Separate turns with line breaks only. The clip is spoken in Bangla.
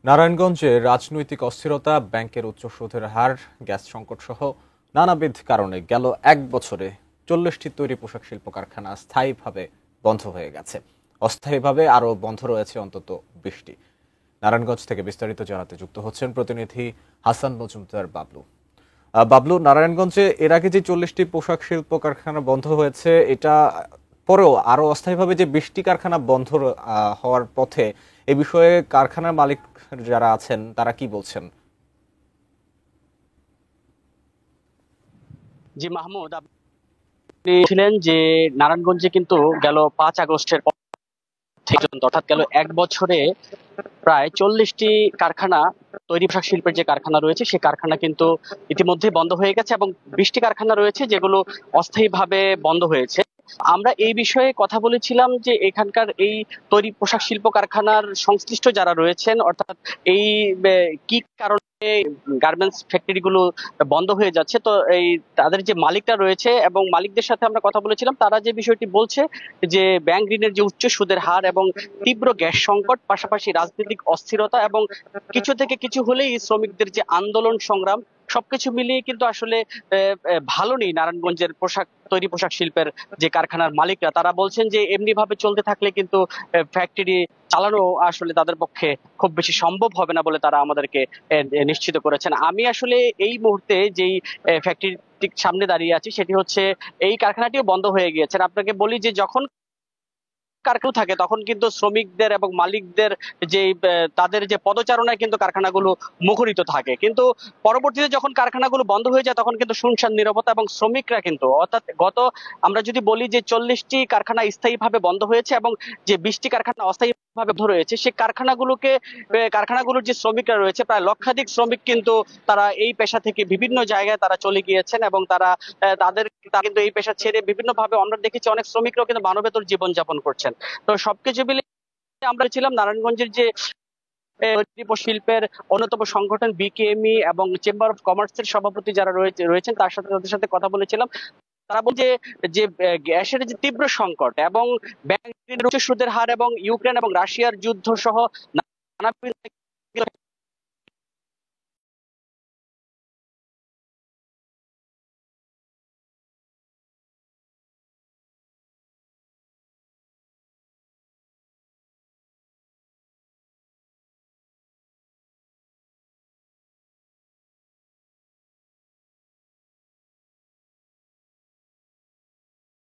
নারায়ণগঞ্জে রাজনৈতিক অস্থিরতা, ব্যাংকের উচ্চ সুদের হার, গ্যাস সংকট সহ নানাবিধ কারণে গেল এক বছরে 40টি তৈরি পোশাক শিল্প কারখানা স্থায়ীভাবে বন্ধ হয়ে গেছে। অস্থায়ীভাবে আরও বন্ধ রয়েছে অন্তত 20টি। নারায়ণগঞ্জ থেকে বিস্তারিত জানাতে যুক্ত হচ্ছেন প্রতিনিধি হাসান মজুমদার বাবলু। বাবলু, নারায়ণগঞ্জে এর আগে যে 40টি পোশাক শিল্প কারখানা বন্ধ হয়েছে, এটা পরেও আরো অস্থায়ীভাবে যে 20টি কারখানা বন্ধ হওয়ার পথে, এ বিষয়ে কারখানার মালিক যারা আছেন তারা কি বলছেন?
জি মাহমুদ, আপনি ছিলেন যে নারায়ণগঞ্জে কিন্তু গেল 5 আগস্টের পর থেকে অর্থাৎ গেল এক বছরে প্রায় 40টি কারখানা, তৈরি পোশাক শিল্পের যে কারখানা রয়েছে সে কারখানা কিন্তু ইতিমধ্যে বন্ধ হয়ে গেছে এবং 20টি কারখানা রয়েছে যেগুলো অস্থায়ীভাবে বন্ধ হয়েছে। আমরা এই বিষয়ে কথা বলেছিলাম যে এখানকার এই তৈরি পোশাক শিল্প কারখানার সংশ্লিষ্ট যারা রয়েছেন, অর্থাৎ এই কি কারণে গার্মেন্টস ফ্যাক্টরি গুলো বন্ধ হয়ে যাচ্ছে, তো এই তাদের যে মালিকরা রয়েছে এবং মালিকদের সাথে আমরা কথা বলেছিলাম, তারা যে বিষয়টি বলছে যে ব্যাংক ঋণের যে উচ্চ সুদের হার এবং তীব্র গ্যাস সংকট, পাশাপাশি রাজনৈতিক অস্থিরতা এবং কিছু থেকে কিছু হলেই শ্রমিকদের যে আন্দোলন সংগ্রাম, সবকিছু মিলিয়ে কিন্তু আসলে ভালো নেই নারায়ণগঞ্জের তৈরি পোশাক শিল্পের যে কারখানার মালিকরা। তারা বলছেন যে এমনি ভাবে চলতে থাকলে কিন্তু ফ্যাক্টরি চালানো আসলে তাদের পক্ষে খুব বেশি সম্ভব হবে না বলে তারা আমাদেরকে নিশ্চিত করেছেন। আমি আসলে এই মুহূর্তে যেই ফ্যাক্টরি সামনে দাঁড়িয়ে আছি সেটি হচ্ছে এই কারখানাটিও বন্ধ হয়ে গিয়েছে। আপনাকে বলি যে যখন কারখানা থাকে তখন কিন্তু শ্রমিকদের এবং মালিকদের যে তাদের যে পদচারণায় কিন্তু কারখানাগুলো মুখরিত থাকে, কিন্তু পরবর্তীতে যখন কারখানাগুলো বন্ধ হয়ে যায় তখন কিন্তু শুনশান নীরবতা এবং শ্রমিকরা কিন্তু, অর্থাৎ আমরা যদি বলি যে 40টি কারখানা স্থায়ীভাবে বন্ধ হয়েছে এবং যে 20টি কারখানা অস্থায়ী ভাবে বন্ধ রয়েছে, সেই কারখানাগুলোর যে শ্রমিকরা রয়েছে প্রায় লক্ষাধিক শ্রমিক কিন্তু তারা এই পেশা থেকে বিভিন্ন জায়গায় তারা চলে গিয়েছেন এবং তারা কিন্তু এই পেশা ছেড়ে বিভিন্ন ভাবে, আমরা দেখেছি অনেক শ্রমিকরাও কিন্তু মানবেতর জীবনযাপন করছেন। তো সবকিছু মিলে আমরা ছিলাম নারায়ণগঞ্জের যে শিল্পের অন্যতম সংগঠন বিকেএমই এবং চেম্বার অফ কমার্সের সভাপতি যারা রয়েছেন তাদের সাথে কথা বলেছিলাম। তারা বলছে যে গ্যাসের যে তীব্র সংকট এবং ব্যাংকের উচ্চ সুদের হার এবং ইউক্রেন এবং রাশিয়ার যুদ্ধ সহ নানা